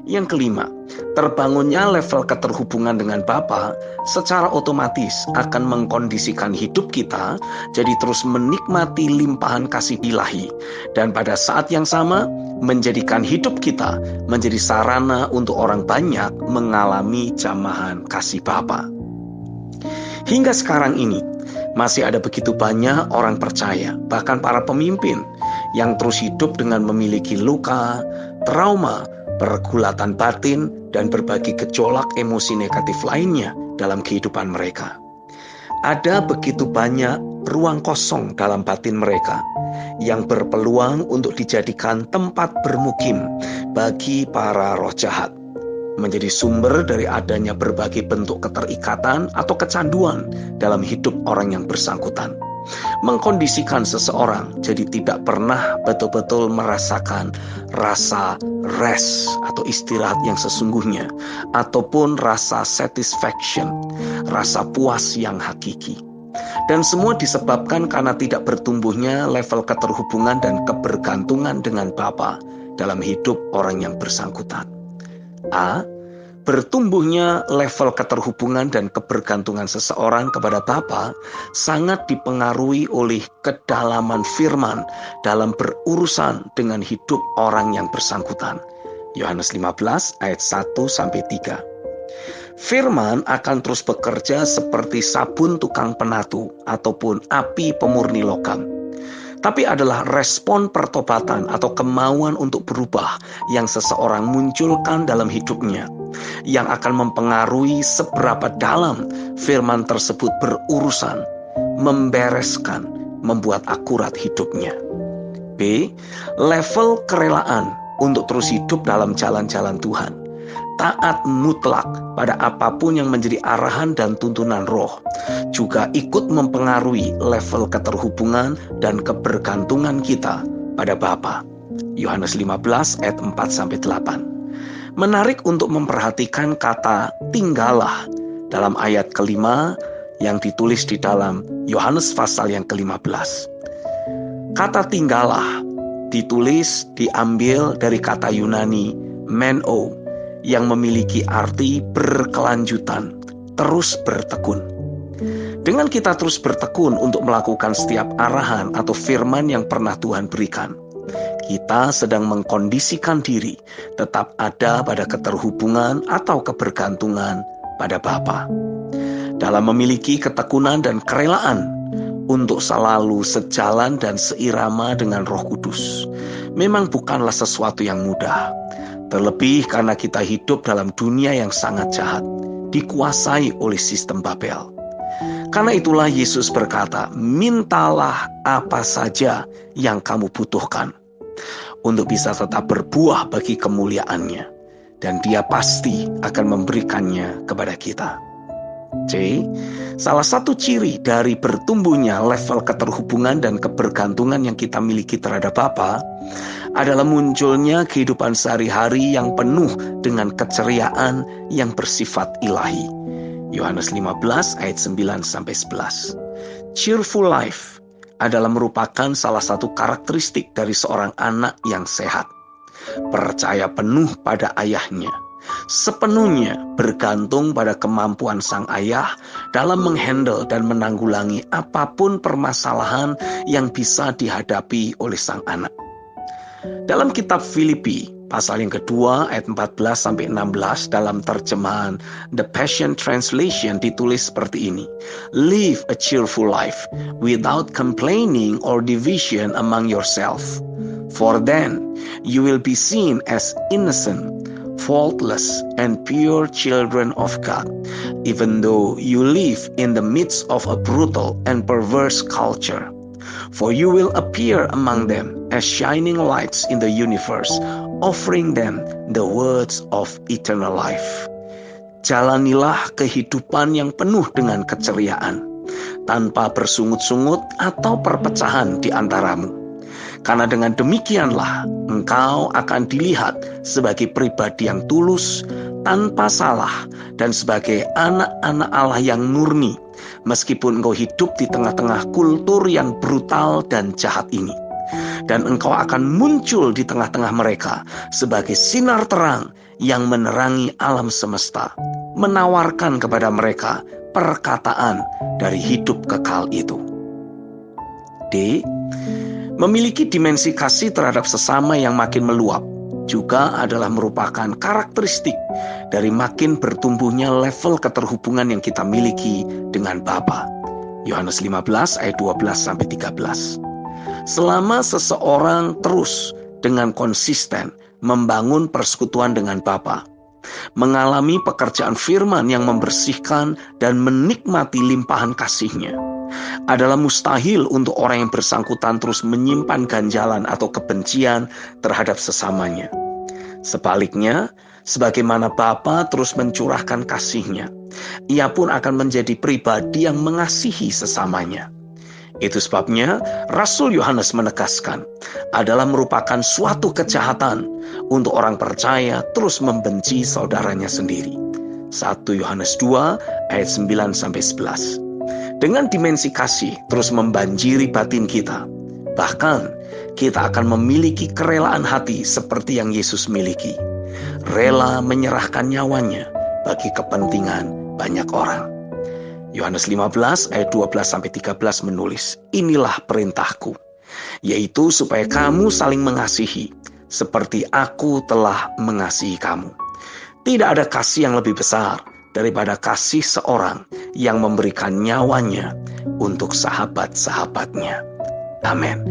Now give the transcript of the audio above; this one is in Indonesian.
Yang kelima, terbangunnya level keterhubungan dengan Bapa secara otomatis akan mengkondisikan hidup kita jadi terus menikmati limpahan kasih ilahi, dan pada saat yang sama menjadikan hidup kita menjadi sarana untuk orang banyak mengalami jamahan kasih Bapa. Hingga sekarang ini masih ada begitu banyak orang percaya, bahkan para pemimpin, yang terus hidup dengan memiliki luka, trauma, pergulatan batin, dan berbagai gejolak emosi negatif lainnya dalam kehidupan mereka. Ada begitu banyak ruang kosong dalam batin mereka yang berpeluang untuk dijadikan tempat bermukim bagi para roh jahat, menjadi sumber dari adanya berbagai bentuk keterikatan atau kecanduan dalam hidup orang yang bersangkutan, mengkondisikan seseorang jadi tidak pernah betul-betul merasakan rasa rest atau istirahat yang sesungguhnya, ataupun rasa satisfaction, rasa puas yang hakiki. Dan semua disebabkan karena tidak bertumbuhnya level keterhubungan dan kebergantungan dengan Bapa dalam hidup orang yang bersangkutan. A. Bertumbuhnya level keterhubungan dan kebergantungan seseorang kepada Bapa sangat dipengaruhi oleh kedalaman firman dalam berurusan dengan hidup orang yang bersangkutan. Yohanes 15 ayat 1-3. Firman akan terus bekerja seperti sabun tukang penatu ataupun api pemurni logam. Tapi adalah respon pertobatan atau kemauan untuk berubah yang seseorang munculkan dalam hidupnya yang akan mempengaruhi seberapa dalam firman tersebut berurusan, membereskan, membuat akurat hidupnya. B. Level kerelaan untuk terus hidup dalam jalan-jalan Tuhan. Taat mutlak pada apapun yang menjadi arahan dan tuntunan roh juga ikut mempengaruhi level keterhubungan dan kebergantungan kita pada Bapa. Yohanes 15 ayat 4-8. Menarik untuk memperhatikan kata tinggallah dalam ayat kelima yang ditulis di dalam Yohanes pasal yang ke-15. Kata tinggallah ditulis diambil dari kata Yunani meno yang memiliki arti berkelanjutan, terus bertekun. Dengan kita terus bertekun untuk melakukan setiap arahan atau firman yang pernah Tuhan berikan, kita sedang mengkondisikan diri tetap ada pada keterhubungan atau kebergantungan pada Bapa. Dalam memiliki ketekunan dan kerelaan untuk selalu sejalan dan seirama dengan Roh Kudus, memang bukanlah sesuatu yang mudah. Terlebih karena kita hidup dalam dunia yang sangat jahat, dikuasai oleh sistem Babel. Karena itulah Yesus berkata, mintalah apa saja yang kamu butuhkan untuk bisa tetap berbuah bagi kemuliaannya, dan Dia pasti akan memberikannya kepada kita. C. Salah satu ciri dari bertumbuhnya level keterhubungan dan kebergantungan yang kita miliki terhadap Bapa adalah munculnya kehidupan sehari-hari yang penuh dengan keceriaan yang bersifat ilahi. Yohanes 15 ayat 9-11. Cheerful life adalah merupakan salah satu karakteristik dari seorang anak yang sehat. Percaya penuh pada ayahnya, sepenuhnya bergantung pada kemampuan sang ayah dalam menghandle dan menanggulangi apapun permasalahan yang bisa dihadapi oleh sang anak. Dalam kitab Filipi, pasal yang kedua ayat 14-16 dalam terjemahan The Passion Translation ditulis seperti ini. Live a cheerful life without complaining or division among yourself. For then you will be seen as innocent, faultless, and pure children of God, even though you live in the midst of a brutal and perverse culture. For you will appear among them as shining lights in the universe, offering them the words of eternal life. Jalanilah kehidupan yang penuh dengan keceriaan, tanpa bersungut-sungut atau perpecahan di antaramu. Karena dengan demikianlah engkau akan dilihat sebagai pribadi yang tulus, tanpa salah, dan sebagai anak-anak Allah yang murni, meskipun engkau hidup di tengah-tengah kultur yang brutal dan jahat ini. Dan engkau akan muncul di tengah-tengah mereka sebagai sinar terang yang menerangi alam semesta, menawarkan kepada mereka perkataan dari hidup kekal itu. D. Memiliki dimensi kasih terhadap sesama yang makin meluap juga adalah merupakan karakteristik dari makin bertumbuhnya level keterhubungan yang kita miliki dengan Bapa. Yohanes 15 ayat 12-13. Selama seseorang terus dengan konsisten membangun persekutuan dengan Bapa, mengalami pekerjaan firman yang membersihkan dan menikmati limpahan kasih-Nya, adalah mustahil untuk orang yang bersangkutan terus menyimpan ganjalan atau kebencian terhadap sesamanya. Sebaliknya, sebagaimana Bapa terus mencurahkan kasih-Nya, Ia pun akan menjadi pribadi yang mengasihi sesamanya. Itu sebabnya Rasul Yohanes menegaskan, adalah merupakan suatu kejahatan untuk orang percaya terus membenci saudaranya sendiri. 1 Yohanes 2 ayat 9-11. Dengan dimensi kasih terus membanjiri batin kita, bahkan kita akan memiliki kerelaan hati seperti yang Yesus miliki, rela menyerahkan nyawanya bagi kepentingan banyak orang. Yohanes 15 ayat 12-13 menulis, inilah perintahku, yaitu supaya kamu saling mengasihi, seperti aku telah mengasihi kamu. Tidak ada kasih yang lebih besar daripada kasih seorang yang memberikan nyawanya untuk sahabat-sahabatnya. Amin.